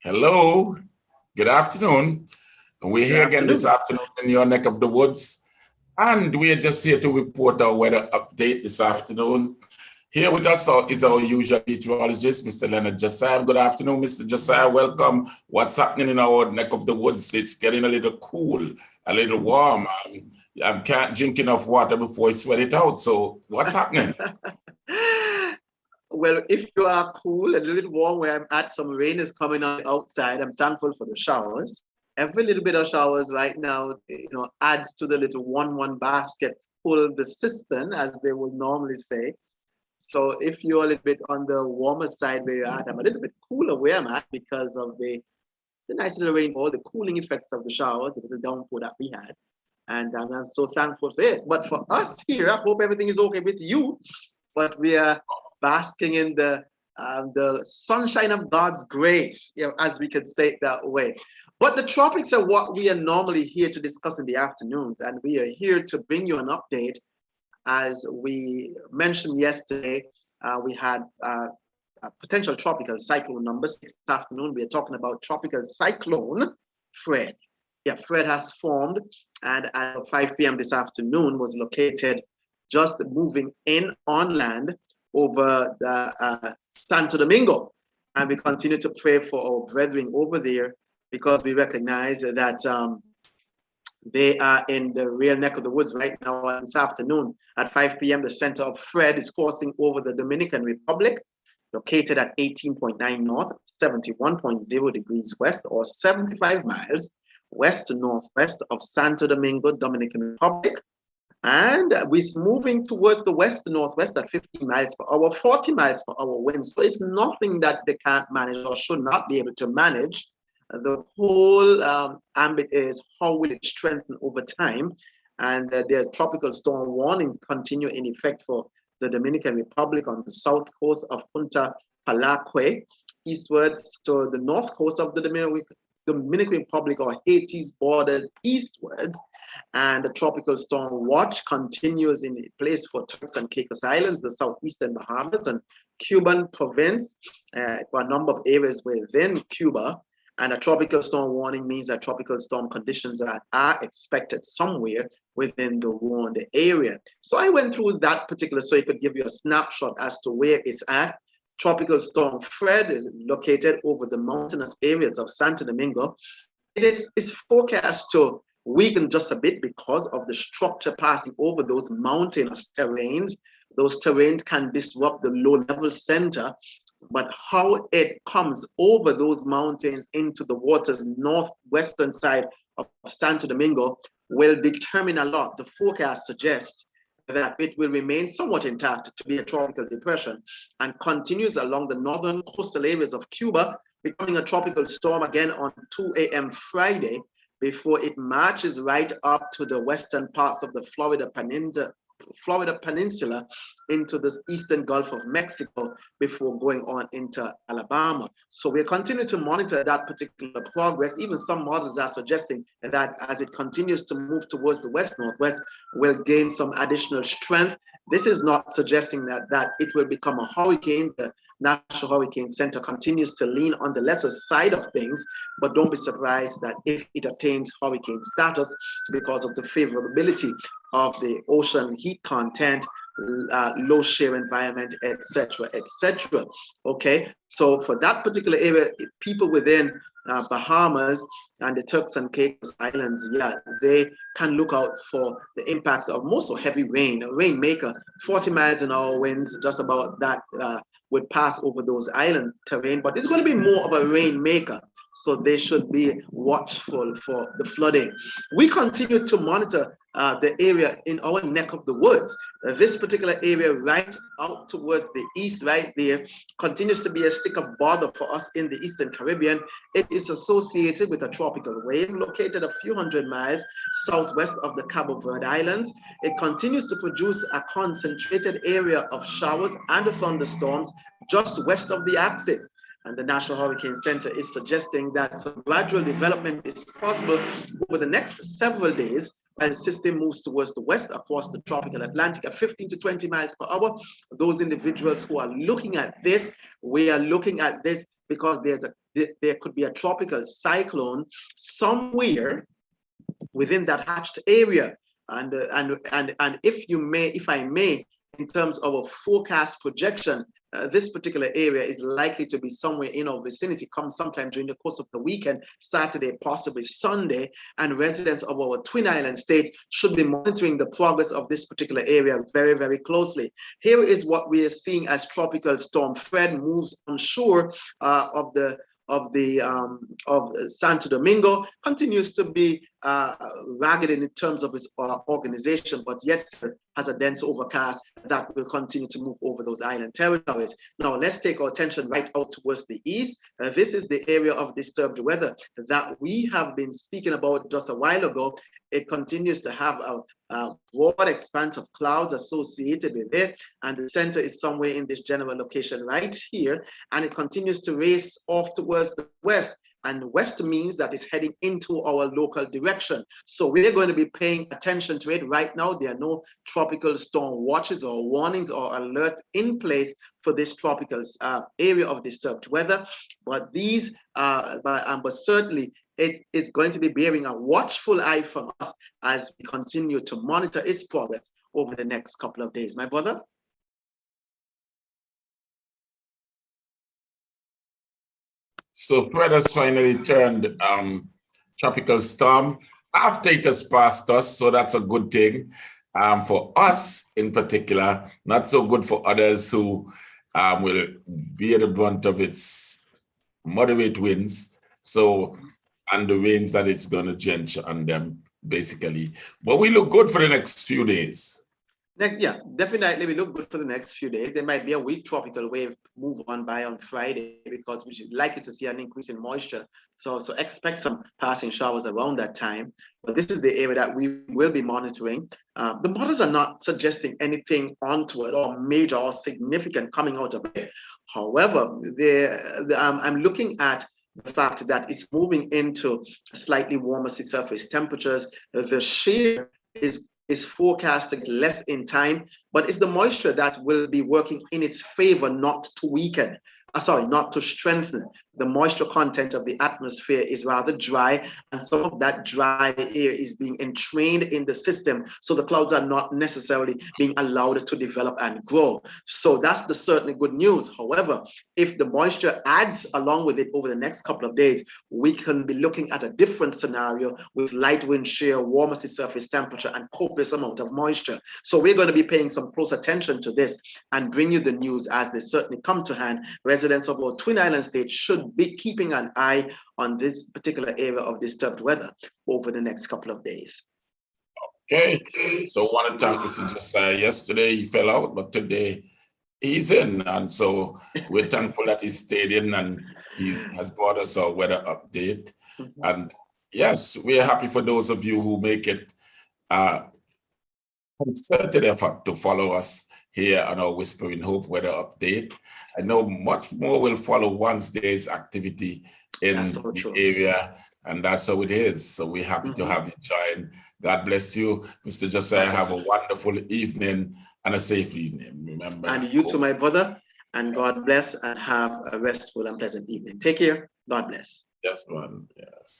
Hello, good afternoon. We're Good here again this afternoon. afternoon in your neck of the woods, and we're just here to report our weather update this afternoon. Here with us is our usual meteorologist, Mr. Lenard Josiah. Good afternoon, Mr. Josiah. Welcome. What's happening in our neck of the woods? It's getting a little cool, a little warm. I can't drink enough water before I sweat it out. So what's happening? Well, if you are cool and a little warm where I'm at, some rain is coming on outside. I'm thankful for the showers. Every little bit of showers right now, adds to the little 1-1 basket full the cistern, as they would normally say. So if you're a little bit on the warmer side where you're at, I'm a little bit cooler where I'm at because of the nice little rainfall, the cooling effects of the showers, the little downpour that we had. And I'm so thankful for it. But for us here, I hope everything is okay with you. But we are basking in the sunshine of God's grace, as we could say it that way. But the tropics are what we are normally here to discuss in the afternoons, and we are here to bring you an update. As we mentioned yesterday, we had a potential tropical cyclone number 6 this afternoon. We are talking about tropical cyclone Fred. Yeah, Fred has formed, and at 5 p.m. this afternoon was located just moving in on land over the Santo Domingo. And we continue to pray for our brethren over there because we recognize that they are in the real neck of the woods right now. This afternoon at 5 p.m., the center of Fred is crossing over the Dominican Republic, located at 18.9 north, 71.0 degrees west, or 75 miles west to northwest of Santo Domingo, Dominican Republic. And we're moving towards the west-northwest at 50 miles per hour, 40 miles per hour wind. So it's nothing that they can't manage or should not be able to manage. The whole ambit is how will it strengthen over time. And the tropical storm warnings continue in effect for the Dominican Republic on the south coast of Punta Palaque, eastwards to the north coast of the Dominican Republic or Haiti's borders eastwards, and the tropical storm watch continues in place for Turks and Caicos Islands, the southeastern Bahamas, and Cuban province, for a number of areas within Cuba. And a tropical storm warning means that tropical storm conditions are expected somewhere within the warned area. So I went through that particular so it could give you a snapshot as to where it's at. Tropical storm Fred is located over the mountainous areas of Santo Domingo. It is forecast to weaken just a bit because of the structure passing over those mountainous terrains. Those terrains can disrupt the low-level center, but how it comes over those mountains into the water's northwestern side of Santo Domingo will determine a lot. The forecast suggests that it will remain somewhat intact to be a tropical depression and continues along the northern coastal areas of Cuba, becoming a tropical storm again on 2 a.m. Friday before it marches right up to the western parts of the Florida Peninsula into the eastern Gulf of Mexico before going on into Alabama. So we continue to monitor that particular progress. Even some models are suggesting that as it continues to move towards the west-northwest, will gain some additional strength. This is not suggesting that it will become a hurricane. The National Hurricane Center continues to lean on the lesser side of things, but don't be surprised that if it attains hurricane status because of the favorability of the ocean heat content, low shear environment, etc., etc. Okay, so for that particular area, people within Bahamas and the Turks and Caicos Islands, yeah, they can look out for the impacts of most heavy rain. A rainmaker, 40 miles an hour winds, just about that would pass over those island terrain, but it's going to be more of a rainmaker. So they should be watchful for the flooding. We continue to monitor the area in our neck of the woods. This particular area right out towards the east right there continues to be a stick of bother for us in the Eastern Caribbean. It is associated with a tropical wave located a few hundred miles southwest of the Cabo Verde Islands. It continues to produce a concentrated area of showers and thunderstorms just west of the axis. And the National Hurricane Center is suggesting that some gradual development is possible over the next several days as the system moves towards the west across the tropical Atlantic at 15 to 20 miles per hour. Those individuals who are looking at this, we are looking at this because there's a there could be a tropical cyclone somewhere within that hatched area. And if I may, in terms of a forecast projection, this particular area is likely to be somewhere in our vicinity come sometime during the course of the weekend, Saturday, possibly Sunday, and residents of our Twin Island states should be monitoring the progress of this particular area very, very closely. Here is what we are seeing as Tropical Storm Fred moves onshore of Santo Domingo, continues to be ragged in terms of its organization, but yet has a dense overcast that will continue to move over those island territories. Now, let's take our attention right out towards the east. This is the area of disturbed weather that we have been speaking about just a while ago. It continues to have a broad expanse of clouds associated with it, and the center is somewhere in this general location right here, and it continues to race off towards the west. And west means that it's heading into our local direction. So we're going to be paying attention to it. Right now, there are no tropical storm watches or warnings or alerts in place for this tropical area of disturbed weather. But but certainly it is going to be bearing a watchful eye from us as we continue to monitor its progress over the next couple of days. My brother? So Fred has finally turned tropical storm after it has passed us, so that's a good thing for us in particular, not so good for others who will bear the brunt of its moderate winds, and the rains that it's going to drench on them, basically. But we look good for the next few days. Yeah, definitely we look good for the next few days. There might be a weak tropical wave move on by on Friday because we should likely to see an increase in moisture. So expect some passing showers around that time. But this is the area that we will be monitoring. The models are not suggesting anything untoward or major or significant coming out of it. However, I'm looking at the fact that it's moving into slightly warmer sea surface temperatures. The shear is forecasted less in time, but it's the moisture that will be working in its favor, not to weaken. Not to strengthen. The moisture content of the atmosphere is rather dry, and some of that dry air is being entrained in the system, so the clouds are not necessarily being allowed to develop and grow. So that's certainly good news. However, if the moisture adds along with it over the next couple of days, we can be looking at a different scenario with light wind shear, warmer sea surface temperature, and copious amount of moisture. So we're going to be paying some close attention to this and bring you the news as they certainly come to hand. Residents of our Twin Island state should be keeping an eye on this particular area of disturbed weather over the next couple of days. Okay, so I want to thank Mr. Josiah. Yesterday he fell out, but today he's in, and so we're thankful that he stayed in and he has brought us a weather update. And yes, we're happy for those of you who make it concerted effort to follow us here on our Whispering Hope weather update. I know much more will follow once there's activity in the area, and that's how it is. So we're happy to have you join. God bless you, Mr. Josiah. Have a wonderful evening and a safe evening. Remember. And you too, my brother. And God bless and have a restful and pleasant evening. Take care. God bless. Yes, man. Yes.